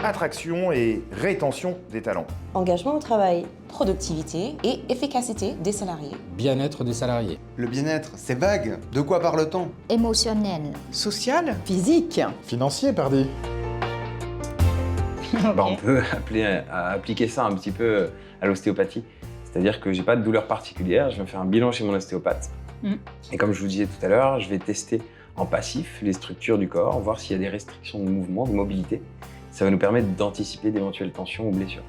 attraction et rétention des talents. Engagement au travail, productivité et efficacité des salariés. Bien-être des salariés. Le bien-être, c'est vague. De quoi parle-t-on? Émotionnel. Social. Physique. Financier, pardi. On peut appliquer ça un petit peu à l'ostéopathie. C'est-à-dire que j'ai pas de douleur particulière, je vais faire un bilan chez mon ostéopathe. Et comme je vous disais tout à l'heure, je vais tester en passif les structures du corps, voir s'il y a des restrictions de mouvement, de mobilité. Ça va nous permettre d'anticiper d'éventuelles tensions ou blessures.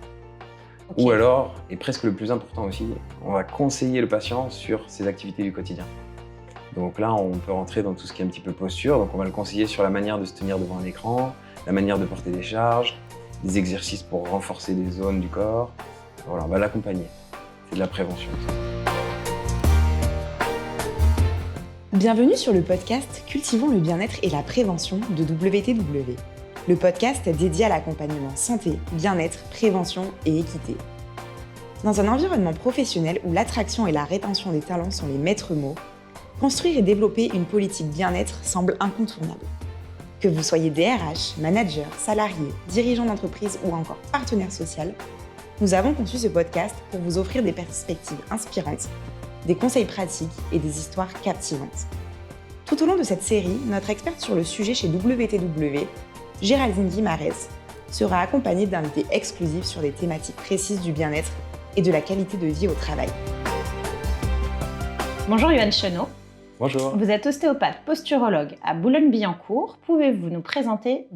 Ou alors, et presque le plus important aussi, on va conseiller le patient sur ses activités du quotidien. Donc là, on peut rentrer dans tout ce qui est un petit peu posture. Donc on va le conseiller sur la manière de se tenir devant un écran, la manière de porter des charges, des exercices pour renforcer des zones du corps. Voilà, on va l'accompagner. C'est de la prévention. Bienvenue sur le podcast Cultivons le bien-être et la prévention de WTW. Le podcast dédié à l'accompagnement santé, bien-être, prévention et équité. Dans un environnement professionnel où l'attraction et la rétention des talents sont les maîtres mots, construire et développer une politique bien-être semble incontournable. Que vous soyez DRH, manager, salarié, dirigeant d'entreprise ou encore partenaire social, nous avons conçu ce podcast pour vous offrir des perspectives inspirantes, des conseils pratiques et des histoires captivantes. Tout au long de cette série, notre experte sur le sujet chez WTW, Géraldine Guimarès, sera accompagnée d'invités exclusifs sur des thématiques précises du bien-être et de la qualité de vie au travail. Bonjour Yoann Chenot. Bonjour. Vous êtes ostéopathe posturologue à Boulogne-Billancourt. Pouvez-vous vous présenter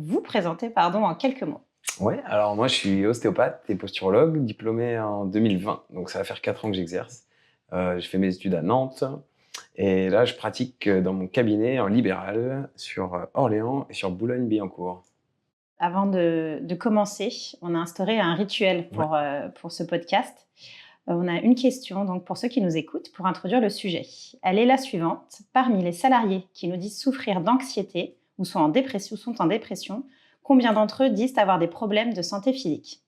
en quelques mots? Ouais, alors moi je suis ostéopathe et posturologue, diplômé en 2020, donc ça va faire 4 ans que j'exerce. Je fais mes études à Nantes et là je pratique dans mon cabinet en libéral sur Orléans et sur Boulogne-Billancourt. Avant de commencer, on a instauré un rituel pour ce podcast. On a une question donc pour ceux qui nous écoutent pour introduire le sujet. Elle est la suivante. Parmi les salariés qui nous disent souffrir d'anxiété ou sont en dépression, combien d'entre eux disent avoir des problèmes de santé physique?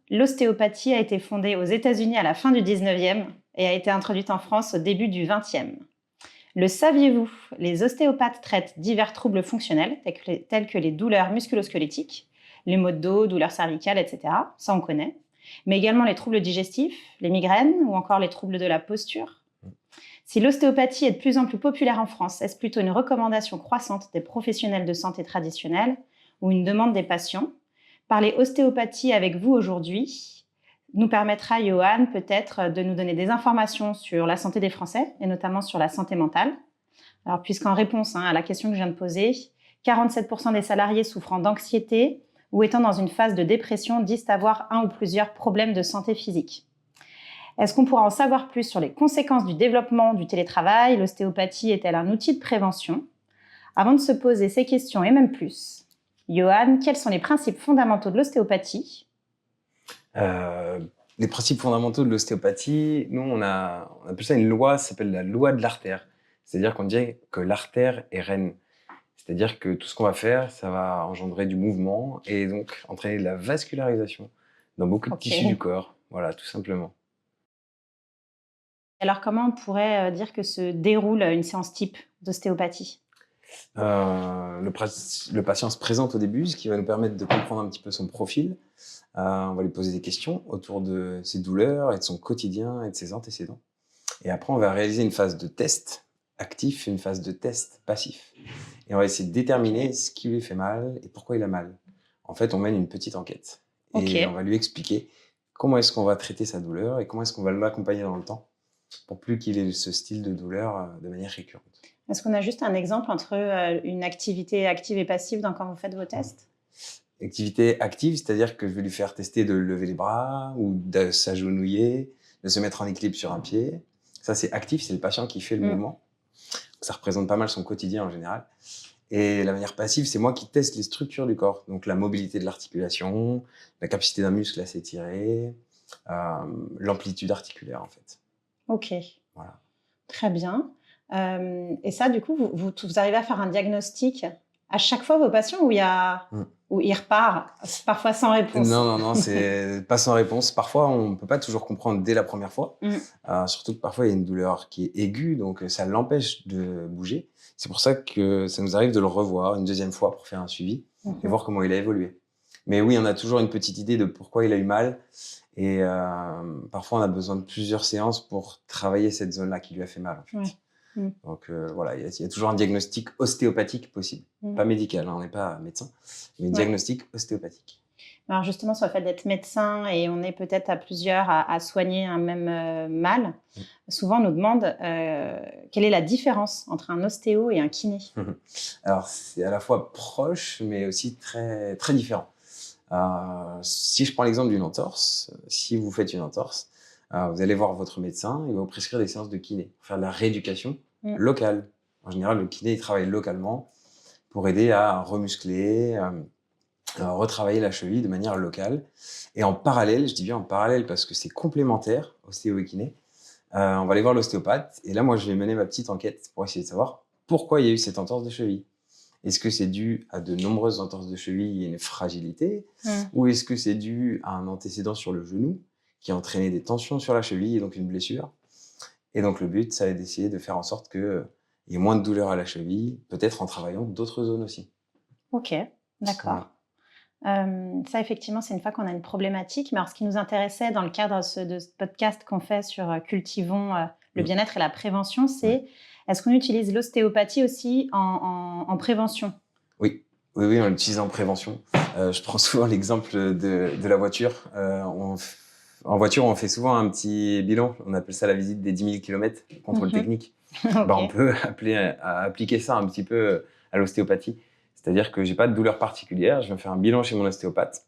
L'ostéopathie a été fondée aux États-Unis à la fin du 19e et a été introduite en France au début du 20e. Le saviez-vous? Les ostéopathes traitent divers troubles fonctionnels tels que les douleurs musculo-squelettiques, les maux de dos, douleurs cervicales, etc. Ça, on connaît. Mais également les troubles digestifs, les migraines ou encore les troubles de la posture. Si l'ostéopathie est de plus en plus populaire en France, est-ce plutôt une recommandation croissante des professionnels de santé traditionnels ou une demande des patients? Parler ostéopathie avec vous aujourd'hui nous permettra, Yoann, peut-être de nous donner des informations sur la santé des Français et notamment sur la santé mentale. Alors, puisqu'en réponse à la question que je viens de poser, 47% des salariés souffrant d'anxiété ou étant dans une phase de dépression disent avoir un ou plusieurs problèmes de santé physique. Est-ce qu'on pourra en savoir plus sur les conséquences du développement du télétravail? L'ostéopathie est-elle un outil de prévention? Avant de se poser ces questions et même plus, Yoann, quels sont les principes fondamentaux de l'ostéopathie? Les principes fondamentaux de l'ostéopathie, nous on appelle ça une loi, ça s'appelle la loi de l'artère. C'est-à-dire qu'on dirait que l'artère est reine. C'est-à-dire que tout ce qu'on va faire, ça va engendrer du mouvement et donc entraîner de la vascularisation dans beaucoup de tissus du corps. Voilà, tout simplement. Alors, comment on pourrait dire que se déroule une séance type d'ostéopathie? Le patient se présente au début, ce qui va nous permettre de comprendre un petit peu son profil. On va lui poser des questions autour de ses douleurs et de son quotidien et de ses antécédents. Et après, on va réaliser une phase de test actif et une phase de test passif. Et on va essayer de déterminer ce qui lui fait mal et pourquoi il a mal. En fait, on mène une petite enquête. Et on va lui expliquer comment est-ce qu'on va traiter sa douleur et comment est-ce qu'on va l'accompagner dans le temps pour plus qu'il ait ce style de douleur de manière récurrente. Est-ce qu'on a juste un exemple entre une activité active et passive quand vous faites vos tests? Activité active, c'est-à-dire que je vais lui faire tester de lever les bras ou de s'agenouiller, de se mettre en équilibre sur un pied. Ça, c'est actif, c'est le patient qui fait le mouvement. Ça représente pas mal son quotidien en général. Et la manière passive, c'est moi qui teste les structures du corps. Donc la mobilité de l'articulation, la capacité d'un muscle à s'étirer, l'amplitude articulaire en fait. Ok. Voilà. Très bien. Et ça, du coup, vous arrivez à faire un diagnostic à chaque fois vos patients où il repart, parfois sans réponse? Non, c'est pas sans réponse. Parfois, on ne peut pas toujours comprendre dès la première fois. Surtout que parfois, il y a une douleur qui est aiguë, donc ça l'empêche de bouger. C'est pour ça que ça nous arrive de le revoir une deuxième fois pour faire un suivi et voir comment il a évolué. Mais oui, on a toujours une petite idée de pourquoi il a eu mal. Et parfois, on a besoin de plusieurs séances pour travailler cette zone-là qui lui a fait mal, en fait. Ouais. Mm. Donc voilà, il y a toujours un diagnostic ostéopathique possible. Pas médical, hein, on n'est pas médecin, mais diagnostic ostéopathique. Alors justement, sur le fait d'être médecin et on est peut-être à plusieurs à soigner un même mal, souvent on nous demande quelle est la différence entre un ostéo et un kiné. Alors c'est à la fois proche, mais aussi très, très différent. Si je prends l'exemple d'une entorse, si vous faites une entorse, vous allez voir votre médecin, il va vous prescrire des séances de kiné, faire de la rééducation locale. En général, le kiné, il travaille localement pour aider à remuscler, retravailler la cheville de manière locale. Et en parallèle, je dis bien en parallèle parce que c'est complémentaire, ostéo et kiné, on va aller voir l'ostéopathe. Et là, moi, je vais mener ma petite enquête pour essayer de savoir pourquoi il y a eu cette entorse de cheville. Est-ce que c'est dû à de nombreuses entorses de cheville et une fragilité ou est-ce que c'est dû à un antécédent sur le genou qui a entraîné des tensions sur la cheville et donc une blessure? Et donc le but, ça va être d'essayer de faire en sorte qu'il y ait moins de douleur à la cheville, peut-être en travaillant d'autres zones aussi. Ok, d'accord. Ça, effectivement, c'est une fois qu'on a une problématique. Mais alors, ce qui nous intéressait dans le cadre de ce podcast qu'on fait sur Cultivons le bien-être et la prévention, c'est est-ce qu'on utilise l'ostéopathie aussi en prévention? Oui, on l'utilise en prévention. Je prends souvent l'exemple de la voiture. En voiture, on fait souvent un petit bilan. On appelle ça la visite des 10 000 km, contrôle technique. Okay. On peut appliquer ça un petit peu à l'ostéopathie. C'est-à-dire que je n'ai pas de douleur particulière. Je vais faire un bilan chez mon ostéopathe.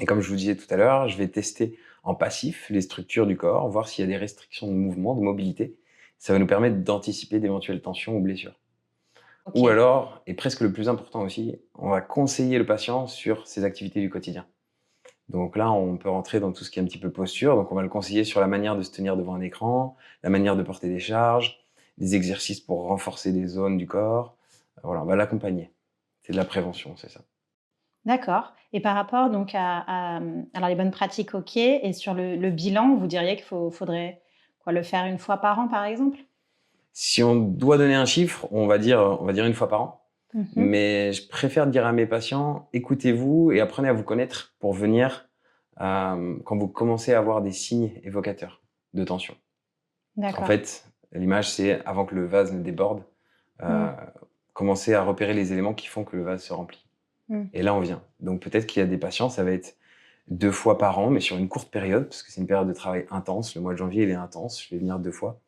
Et comme je vous disais tout à l'heure, je vais tester en passif les structures du corps, voir s'il y a des restrictions de mouvement, de mobilité. Ça va nous permettre d'anticiper d'éventuelles tensions ou blessures. Okay. Ou alors, et presque le plus important aussi, on va conseiller le patient sur ses activités du quotidien. Donc là, on peut rentrer dans tout ce qui est un petit peu posture. Donc on va le conseiller sur la manière de se tenir devant un écran, la manière de porter des charges, des exercices pour renforcer des zones du corps. Voilà, on va l'accompagner. C'est de la prévention, c'est ça. D'accord. Et par rapport donc alors les bonnes pratiques, ok. Et sur le bilan, vous diriez qu'il faudrait le faire une fois par an, par exemple? Si on doit donner un chiffre, on va dire une fois par an. Mais je préfère dire à mes patients, écoutez-vous et apprenez à vous connaître pour venir quand vous commencez à avoir des signes évocateurs de tension. D'accord. En fait, l'image, c'est avant que le vase ne déborde, commencer à repérer les éléments qui font que le vase se remplit. Et là, on vient. Donc peut-être qu'il y a des patients, ça va être 2 fois par an, mais sur une courte période, parce que c'est une période de travail intense. Le mois de janvier, il est intense. Je vais venir 2 fois.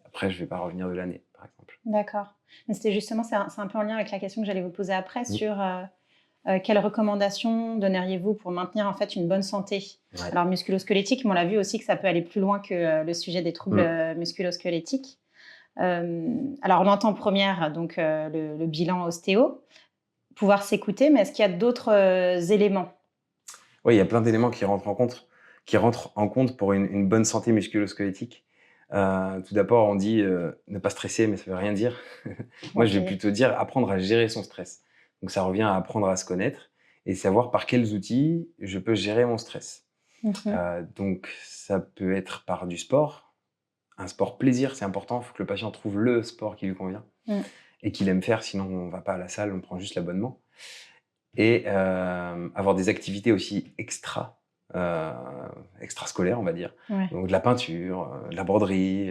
Après, je ne vais pas revenir de l'année, par exemple. D'accord. Mais c'était justement, c'est un peu en lien avec la question que j'allais vous poser après sur quelles recommandations donneriez-vous pour maintenir en fait une bonne santé? Alors musculo-squelettique, mais on l'a vu aussi que ça peut aller plus loin que le sujet des troubles musculo-squelettiques. Alors on entend première donc le bilan ostéo, pouvoir s'écouter, mais est-ce qu'il y a d'autres éléments? Oui, il y a plein d'éléments qui rentrent en compte pour une bonne santé musculo-squelettique. Tout d'abord, on dit ne pas stresser, mais ça ne veut rien dire. Moi, je vais plutôt dire apprendre à gérer son stress. Donc, ça revient à apprendre à se connaître et savoir par quels outils je peux gérer mon stress. Donc, ça peut être par du sport. Un sport plaisir, c'est important. Il faut que le patient trouve le sport qui lui convient et qu'il aime faire. Sinon, on ne va pas à la salle, on prend juste l'abonnement. Et avoir des activités aussi extrascolaires, on va dire. Donc de la peinture, de la broderie,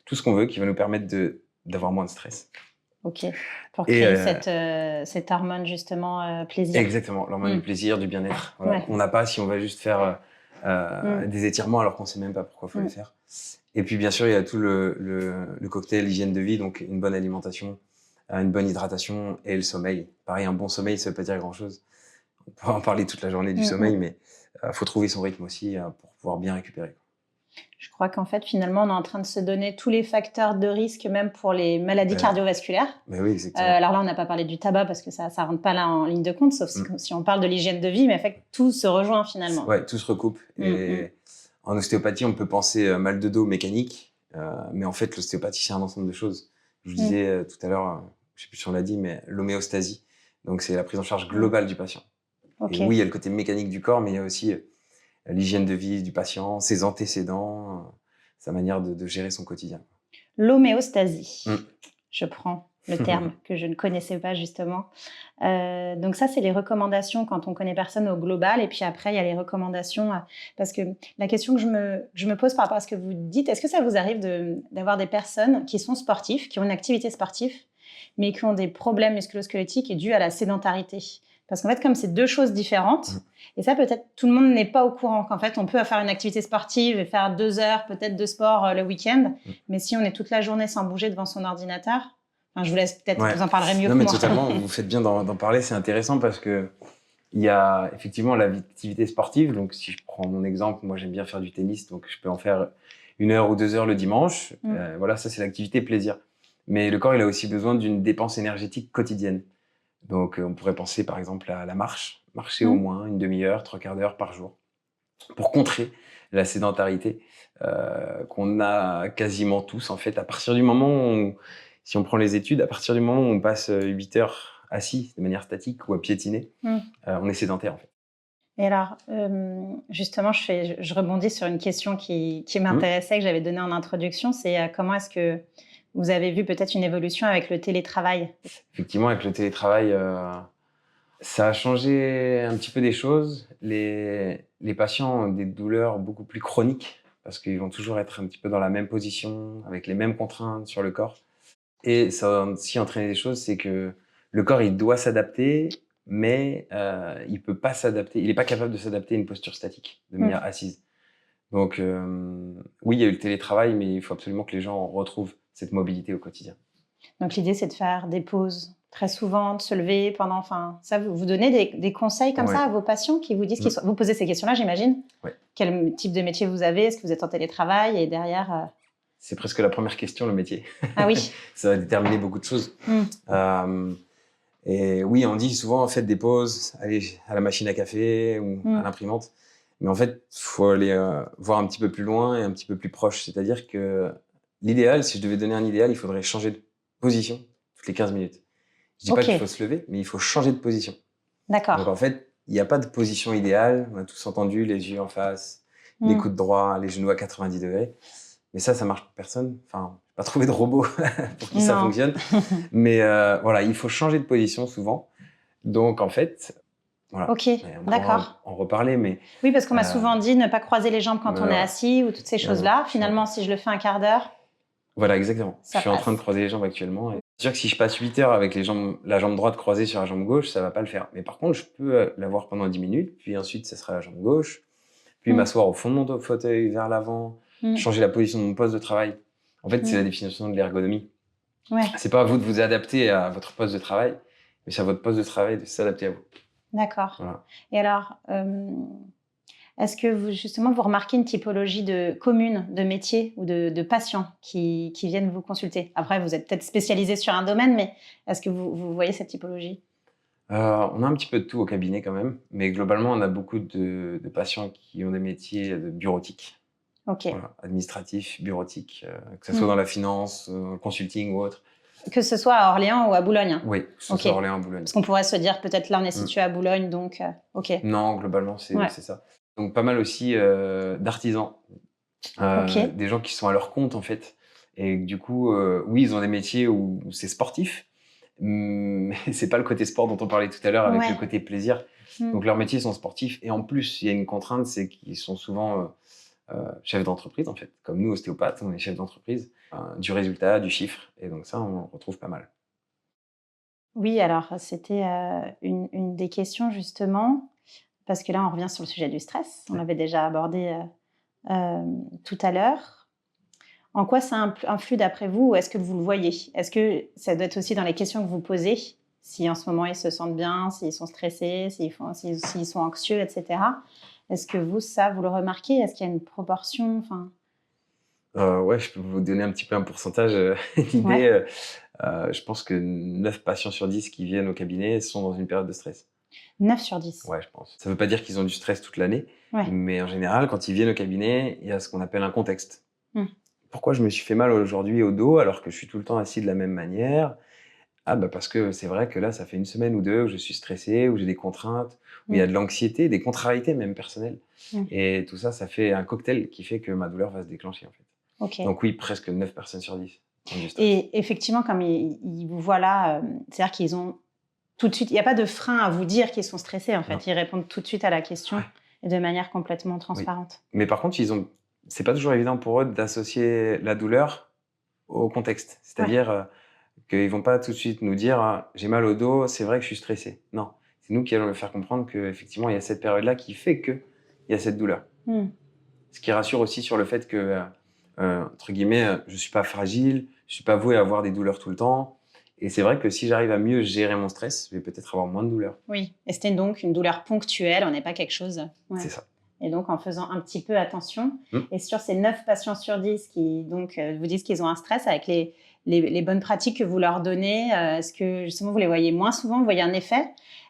tout ce qu'on veut qui va nous permettre d'avoir moins de stress. Ok, pour créer cette hormone justement plaisir. Exactement, l'hormone du plaisir, du bien-être. Voilà. On n'a pas si on va juste faire des étirements alors qu'on ne sait même pas pourquoi il faut les faire. Et puis bien sûr, il y a tout le cocktail hygiène de vie, donc une bonne alimentation, une bonne hydratation et le sommeil. Pareil, un bon sommeil, ça ne veut pas dire grand-chose. On peut en parler toute la journée du sommeil, mais faut trouver son rythme aussi pour pouvoir bien récupérer. Je crois qu'en fait, finalement, on est en train de se donner tous les facteurs de risque, même pour les maladies cardiovasculaires. Mais oui, exactement. Alors là, on n'a pas parlé du tabac parce que ça ne rentre pas là en ligne de compte, sauf si on parle de l'hygiène de vie, mais en fait, tout se rejoint finalement. Oui, tout se recoupe. Et en ostéopathie, on peut penser mal de dos mécanique, mais en fait, l'ostéopathie, c'est un ensemble de choses. Je vous disais tout à l'heure, je ne sais plus si on l'a dit, mais l'homéostasie. Donc, c'est la prise en charge globale du patient. Okay. Et oui, il y a le côté mécanique du corps, mais il y a aussi l'hygiène de vie du patient, ses antécédents, sa manière de gérer son quotidien. L'homéostasie, je prends. le terme que je ne connaissais pas justement. Donc ça, c'est les recommandations quand on connaît personne au global. Et puis après, il y a les recommandations. Parce que la question que je me pose par rapport à ce que vous dites, est-ce que ça vous arrive d'avoir des personnes qui sont sportifs, qui ont une activité sportive, mais qui ont des problèmes musculo-squelettiques dus à la sédentarité? Parce qu'en fait, comme c'est deux choses différentes, et ça, peut-être, tout le monde n'est pas au courant qu'en fait, on peut faire une activité sportive et faire 2 heures peut-être de sport le week-end, mais si on est toute la journée sans bouger devant son ordinateur, enfin, je vous laisse peut-être, vous en parlerez mieux que mais moi. totalement, vous faites bien d'en parler, c'est intéressant parce que il y a effectivement l'activité sportive. Donc, si je prends mon exemple, moi, j'aime bien faire du tennis, donc je peux en faire 1 heure ou 2 heures le dimanche. Voilà, ça, c'est l'activité plaisir. Mais le corps, il a aussi besoin d'une dépense énergétique quotidienne. Donc, on pourrait penser par exemple à la marche, marcher au moins une demi-heure, 3/4 d'heure par jour, pour contrer la sédentarité qu'on a quasiment tous en fait. À partir du moment où, si on prend les études, à partir du moment où on passe 8 heures assis de manière statique ou à piétiner, on est sédentaire en fait. Et alors, justement, je rebondis sur une question qui m'intéressait, que j'avais donnée en introduction, c'est comment est-ce que vous avez vu peut-être une évolution avec le télétravail? Effectivement, avec le télétravail, ça a changé un petit peu des choses. Les patients ont des douleurs beaucoup plus chroniques parce qu'ils vont toujours être un petit peu dans la même position, avec les mêmes contraintes sur le corps. Et ça a aussi entraîné des choses, c'est que le corps, il doit s'adapter, mais il peut pas s'adapter. Il n'est pas capable de s'adapter à une posture statique, de manière assise. Donc, oui, il y a eu le télétravail, mais il faut absolument que les gens retrouvent cette mobilité au quotidien. Donc, l'idée, c'est de faire des pauses très souvent, de se lever pendant... Enfin, ça, vous donnez des conseils comme ça à vos patients qui vous disent vous posez ces questions-là, j'imagine. Quel type de métier vous avez? Est-ce que vous êtes en télétravail? Et derrière... C'est presque la première question, le métier. Ah oui. Ça va déterminer beaucoup de choses. Et oui, on dit souvent, faites des pauses, allez à la machine à café ou à l'imprimante. Mais en fait, il faut aller voir un petit peu plus loin et un petit peu plus proche. C'est-à-dire que l'idéal, si je devais donner un idéal, il faudrait changer de position toutes les 15 minutes. Je dis pas qu'il faut se lever, mais il faut changer de position. D'accord. Donc en fait, il n'y a pas de position idéale. On a tous entendu les yeux en face, les coudes droits, les genoux à 90 degrés. Mais ça marche pour personne. Enfin, je n'ai pas trouvé de robot pour qui ça fonctionne. Mais voilà, il faut changer de position souvent. Donc en fait, voilà. Ok, d'accord. En reparler, mais... Oui, parce qu'on m'a souvent dit ne pas croiser les jambes quand on est assis ou toutes ces choses-là. Finalement, si je le fais un quart d'heure... Voilà, exactement. Je suis en train de croiser les jambes actuellement. C'est sûr que si je passe 8 heures avec la jambe droite croisée sur la jambe gauche, ça ne va pas le faire. Mais par contre, je peux l'avoir pendant 10 minutes, puis ensuite, ça sera la jambe gauche, puis m'asseoir au fond de mon fauteuil, vers l'avant, changer la position de mon poste de travail. En fait, c'est la définition de l'ergonomie. C'est pas à vous de vous adapter à votre poste de travail, mais c'est à votre poste de travail de s'adapter à vous. D'accord. Voilà. Et alors, est-ce que vous remarquez une typologie commune de métiers ou de patients qui viennent vous consulter? Après, vous êtes peut-être spécialisé sur un domaine, mais est-ce que vous voyez cette typologie? On a un petit peu de tout au cabinet quand même, mais globalement, on a beaucoup de patients qui ont des métiers bureautiques. Voilà, administratifs, bureautiques, que ce soit dans la finance, le consulting ou autre. Que ce soit à Orléans ou à Boulogne? Oui, que ce soit à Orléans ou à Boulogne. Parce qu'on pourrait se dire, peut-être là, on est situé à Boulogne, donc Non, globalement, c'est ça. Donc, pas mal aussi d'artisans, des gens qui sont à leur compte, en fait. Et du coup, oui, ils ont des métiers où c'est sportif, mais c'est pas le côté sport dont on parlait tout à l'heure avec le côté plaisir. Donc, leurs métiers sont sportifs. Et en plus, il y a une contrainte, c'est qu'ils sont souvent chefs d'entreprise, en fait. Comme nous, ostéopathes, on est chefs d'entreprise. Du résultat, du chiffre. Et donc ça, on retrouve pas mal. Oui, alors, c'était une des questions, justement, parce que là, on revient sur le sujet du stress. On l'avait déjà abordé tout à l'heure. En quoi ça influe d'après vous, ou est-ce que vous le voyez? Est-ce que ça doit être aussi dans les questions que vous posez, si en ce moment ils se sentent bien, s'ils sont stressés, s'ils sont anxieux, etc. Est-ce que vous le remarquez? Est-ce qu'il y a une proportion? Ouais, je peux vous donner un petit peu un pourcentage d'idée. Je pense que 9 patients sur 10 qui viennent au cabinet sont dans une période de stress. 9 sur 10? Ouais, je pense. Ça ne veut pas dire qu'ils ont du stress toute l'année, mais en général, quand ils viennent au cabinet, il y a ce qu'on appelle un contexte. Pourquoi je me suis fait mal aujourd'hui au dos alors que je suis tout le temps assis de la même manière? Parce que c'est vrai que là, ça fait 1 semaine ou 2 où je suis stressé, où j'ai des contraintes, où il y a de l'anxiété, des contrariétés même personnelles. Et tout ça, ça fait un cocktail qui fait que ma douleur va se déclencher, en fait. Donc oui, presque 9 personnes sur 10. du stress. Et effectivement, comme ils vous voient là, c'est-à-dire qu'ils ont tout de suite, il n'y a pas de frein à vous dire qu'ils sont stressés, en fait. Non. Ils répondent tout de suite à la question Ouais. et de manière complètement transparente. Mais par contre, c'est pas toujours évident pour eux d'associer la douleur au contexte. C'est-à-dire qu'ils vont pas tout de suite nous dire j'ai mal au dos, c'est vrai que je suis stressé. Non, c'est nous qui allons leur faire comprendre qu'effectivement, il y a cette période-là qui fait qu'il y a cette douleur. Ce qui rassure aussi sur le fait que, entre guillemets, je suis pas fragile, je suis pas voué à avoir des douleurs tout le temps. Et c'est vrai que si j'arrive à mieux gérer mon stress, je vais peut-être avoir moins de douleurs. Oui, et c'était donc une douleur ponctuelle, on n'est pas quelque chose... Ouais. C'est ça. Et donc, en faisant un petit peu attention. Et sur ces 9 patients sur 10 qui donc, vous disent qu'ils ont un stress, avec les bonnes pratiques que vous leur donnez, est-ce que justement vous les voyez moins souvent, vous voyez un effet?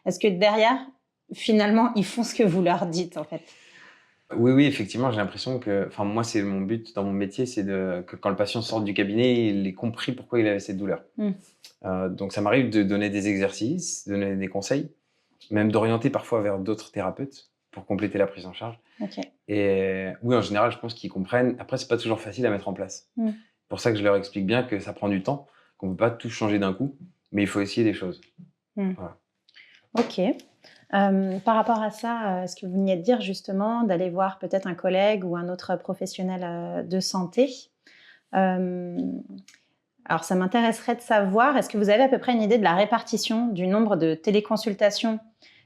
Est-ce que derrière, finalement, ils font ce que vous leur dites en fait? Oui, effectivement, j'ai l'impression que... Enfin, moi, c'est mon but dans mon métier, c'est que quand le patient sort du cabinet, il ait compris pourquoi il avait cette douleur. Donc, ça m'arrive de donner des exercices, de donner des conseils, même d'orienter parfois vers d'autres thérapeutes pour compléter la prise en charge. Okay. Et oui, en général, je pense qu'ils comprennent. Après, c'est pas toujours facile à mettre en place. C'est pour ça que je leur explique bien que ça prend du temps, qu'on ne peut pas tout changer d'un coup, mais il faut essayer des choses. Voilà. Ok. Par rapport à ça, ce que vous veniez de dire justement, d'aller voir peut-être un collègue ou un autre professionnel de santé. Alors, ça m'intéresserait de savoir, est-ce que vous avez à peu près une idée de la répartition du nombre de téléconsultations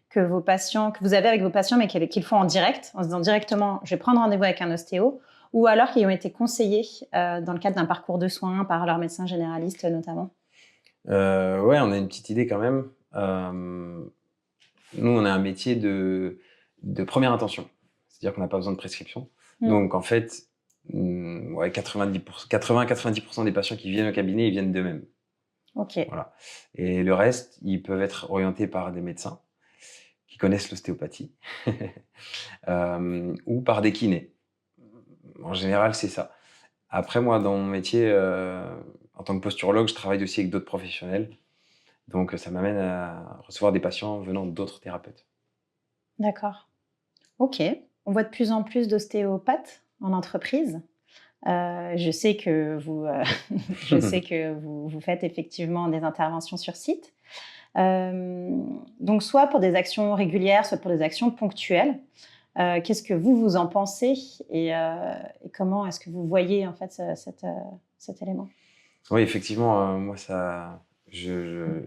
que vous avez avec vos patients, mais qu'ils font en direct, en se disant directement, je vais prendre rendez-vous avec un ostéo, ou alors qui ont été conseillés dans le cadre d'un parcours de soins par leur médecin généraliste notamment? Ouais, on a une petite idée quand même. Nous, on a un métier de première intention, c'est-à-dire qu'on n'a pas besoin de prescription. Donc, en fait, 80-90% des patients qui viennent au cabinet, ils viennent d'eux-mêmes. Ok. Voilà. Et le reste, ils peuvent être orientés par des médecins qui connaissent l'ostéopathie ou par des kinés. En général, c'est ça. Après, moi, dans mon métier, en tant que posturologue, je travaille aussi avec d'autres professionnels. Donc, ça m'amène à recevoir des patients venant d'autres thérapeutes. D'accord. Ok. On voit de plus en plus d'ostéopathes en entreprise. Je sais que vous faites effectivement des interventions sur site. Donc, soit pour des actions régulières, soit pour des actions ponctuelles. Qu'est-ce que vous en pensez et comment est-ce que vous voyez en fait cet élément? Oui, effectivement, moi, je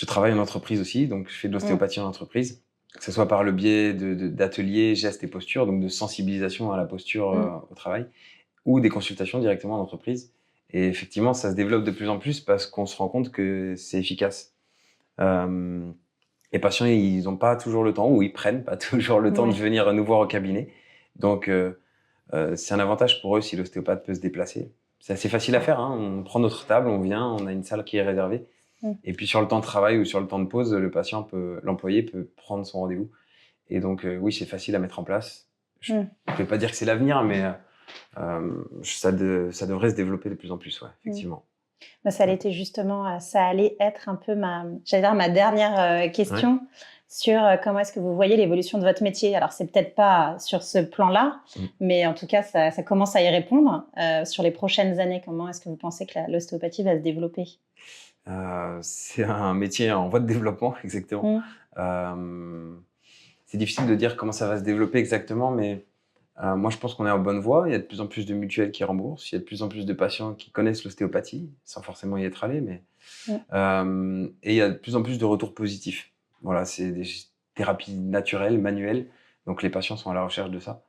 travaille en entreprise aussi, donc je fais de l'ostéopathie en entreprise, que ce soit par le biais d'ateliers, gestes et postures, donc de sensibilisation à la posture au travail, ou des consultations directement en entreprise. Et effectivement, ça se développe de plus en plus parce qu'on se rend compte que c'est efficace. Les patients, ils n'ont pas toujours le temps, ou ils prennent pas toujours le temps de venir nous voir au cabinet. Donc, c'est un avantage pour eux si l'ostéopathe peut se déplacer. C'est assez facile à faire, hein. On prend notre table, on vient, on a une salle qui est réservée. Et puis, sur le temps de travail ou sur le temps de pause, l'employé peut prendre son rendez-vous. Et donc, oui, c'est facile à mettre en place. Je ne vais pas dire que c'est l'avenir, mais ça devrait se développer de plus en plus, ouais, effectivement. Ça allait être un peu ma dernière question sur comment est-ce que vous voyez l'évolution de votre métier. Alors, c'est peut-être pas sur ce plan-là, mais en tout cas, ça commence à y répondre. Sur les prochaines années, comment est-ce que vous pensez que l'ostéopathie va se développer? C'est un métier en voie de développement, exactement. C'est difficile de dire comment ça va se développer exactement, mais moi, je pense qu'on est en bonne voie. Il y a de plus en plus de mutuelles qui remboursent. Il y a de plus en plus de patients qui connaissent l'ostéopathie, sans forcément y être allés. Et il y a de plus en plus de retours positifs. Voilà, c'est des thérapies naturelles, manuelles. Donc, les patients sont à la recherche de ça.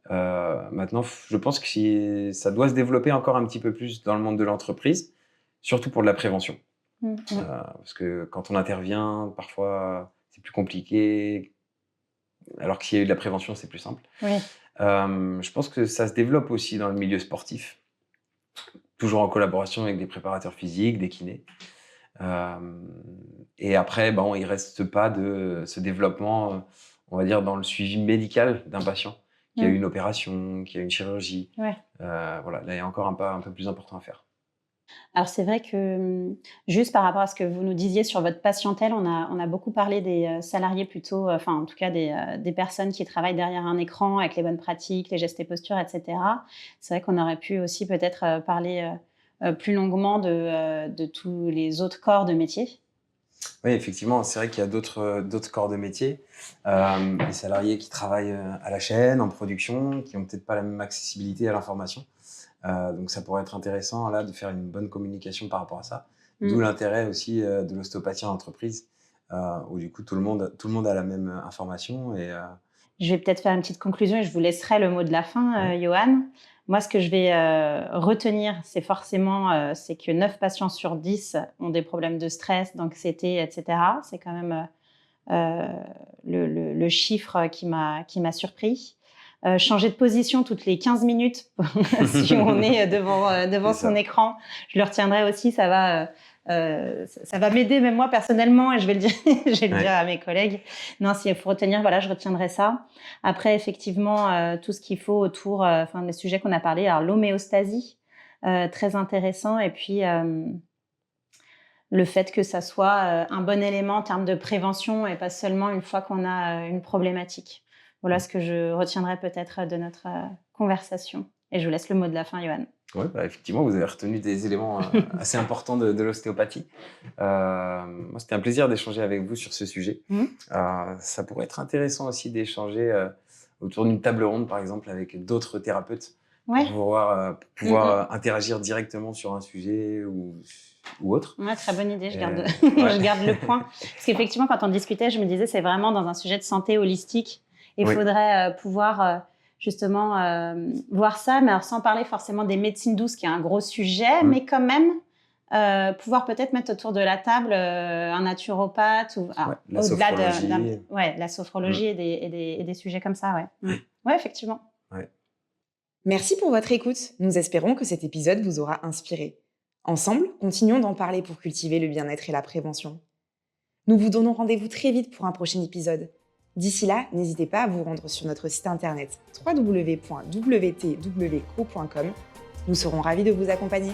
Maintenant, je pense que ça doit se développer encore un petit peu plus dans le monde de l'entreprise, surtout pour de la prévention. Parce que quand on intervient, parfois, c'est plus compliqué. Alors que s'il y a eu de la prévention, c'est plus simple. Je pense que ça se développe aussi dans le milieu sportif, toujours en collaboration avec des préparateurs physiques, des kinés. Et après, il ne reste pas de ce développement, on va dire, dans le suivi médical d'un patient qui a eu une opération, qui a eu une chirurgie. Voilà, là, il y a encore un peu plus important à faire. Alors, c'est vrai que, juste par rapport à ce que vous nous disiez sur votre patientèle, on a beaucoup parlé des salariés plutôt, enfin, en tout cas, des personnes qui travaillent derrière un écran avec les bonnes pratiques, les gestes et postures, etc. C'est vrai qu'on aurait pu aussi peut-être parler plus longuement de tous les autres corps de métier. Oui, effectivement, c'est vrai qu'il y a d'autres corps de métier. Les salariés qui travaillent à la chaîne, en production, qui n'ont peut-être pas la même accessibilité à l'information. Donc ça pourrait être intéressant là, de faire une bonne communication par rapport à ça. D'où l'intérêt aussi de l'ostéopathie en entreprise, où du coup tout le monde a la même information. Je vais peut-être faire une petite conclusion et je vous laisserai le mot de la fin, Johan. Moi, ce que je vais retenir, c'est forcément c'est que 9 patients sur 10 ont des problèmes de stress, d'anxiété, etc. C'est quand même le chiffre qui m'a surpris. Changer de position toutes les 15 minutes si on est devant son écran, je le retiendrai aussi, ça va m'aider même moi personnellement et je vais le dire à mes collègues. Non, s'il faut retenir, voilà, je retiendrai ça. Après, effectivement, tout ce qu'il faut autour, des sujets qu'on a parlé, alors l'homéostasie, très intéressant, et puis le fait que ça soit un bon élément en termes de prévention et pas seulement une fois qu'on a une problématique. Voilà ce que je retiendrai peut-être de notre conversation. Et je vous laisse le mot de la fin, Johan. Oui, effectivement, vous avez retenu des éléments assez importants de l'ostéopathie. Moi, c'était un plaisir d'échanger avec vous sur ce sujet. Ça pourrait être intéressant aussi d'échanger autour d'une table ronde, par exemple, avec d'autres thérapeutes, pour pouvoir interagir directement sur un sujet ou autre. Ouais, très bonne idée, je garde le point. Parce qu'effectivement, quand on discutait, je me disais, c'est vraiment dans un sujet de santé holistique. Il faudrait pouvoir justement voir ça, mais alors sans parler forcément des médecines douces, qui est un gros sujet, mais quand même pouvoir peut-être mettre autour de la table un naturopathe ou la au-delà sophrologie. la sophrologie et des sujets comme ça. Ouais, effectivement. Ouais. Merci pour votre écoute. Nous espérons que cet épisode vous aura inspiré. Ensemble, continuons d'en parler pour cultiver le bien-être et la prévention. Nous vous donnons rendez-vous très vite pour un prochain épisode. D'ici là, n'hésitez pas à vous rendre sur notre site internet www.wtwcro.com. Nous serons ravis de vous accompagner.